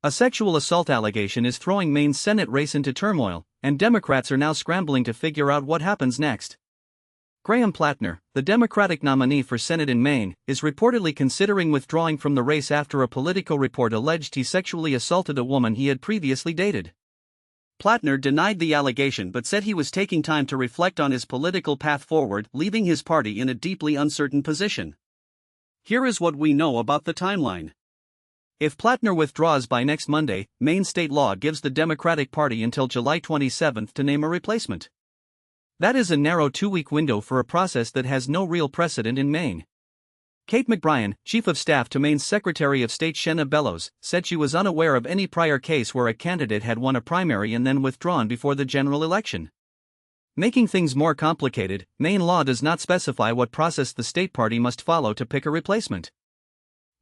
A sexual assault allegation is throwing Maine's Senate race into turmoil, and Democrats are now scrambling to figure out what happens next. Graham Platner, the Democratic nominee for Senate in Maine, is reportedly considering withdrawing from the race after a Politico report alleged he sexually assaulted a woman he had previously dated. Platner denied the allegation but said he was taking time to reflect on his political path forward, leaving his party in a deeply uncertain position. Here is what we know about the timeline. If Platner withdraws by next Monday, Maine state law gives the Democratic Party until July 27 to name a replacement. That is a narrow 2-week window for a process that has no real precedent in Maine. Kate McBrien, chief of staff to Maine's Secretary of State Shenna Bellows, said she was unaware of any prior case where a candidate had won a primary and then withdrawn before the general election. Making things more complicated, Maine law does not specify what process the state party must follow to pick a replacement.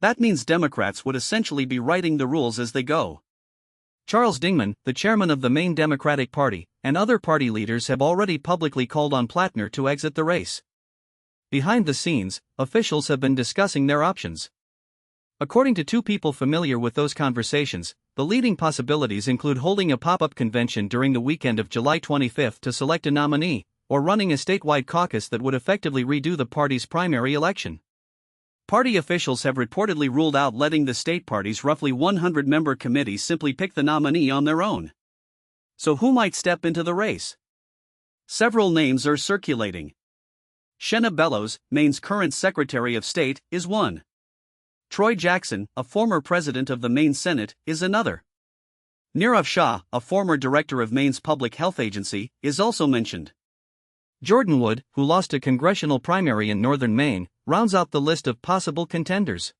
That means Democrats would essentially be writing the rules as they go. Charles Dingman, the chairman of the Maine Democratic Party, and other party leaders have already publicly called on Platner to exit the race. Behind the scenes, officials have been discussing their options. According to two people familiar with those conversations, the leading possibilities include holding a pop-up convention during the weekend of July 25 to select a nominee, or running a statewide caucus that would effectively redo the party's primary election. Party officials have reportedly ruled out letting the state party's roughly 100-member committee simply pick the nominee on their own. So who might step into the race? Several names are circulating. Shenna Bellows, Maine's current Secretary of State, is one. Troy Jackson, a former president of the Maine Senate, is another. Nirav Shah, a former director of Maine's Public Health Agency, is also mentioned. Jordan Wood, who lost a congressional primary in northern Maine, rounds out the list of possible contenders.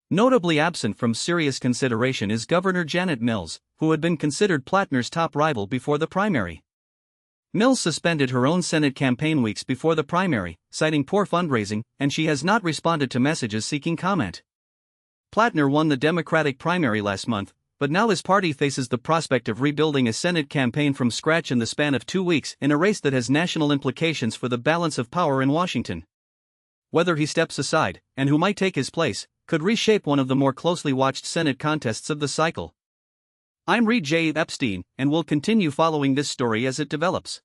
Notably absent from serious consideration is Governor Janet Mills, who had been considered Platner's top rival before the primary. Mills suspended her own Senate campaign weeks before the primary, citing poor fundraising, and she has not responded to messages seeking comment. Platner won the Democratic primary last month, but now his party faces the prospect of rebuilding a Senate campaign from scratch in the span of 2 weeks in a race that has national implications for the balance of power in Washington. Whether he steps aside, and who might take his place, could reshape one of the more closely watched Senate contests of the cycle. I'm Reed J. Epstein, and will continue following this story as it develops.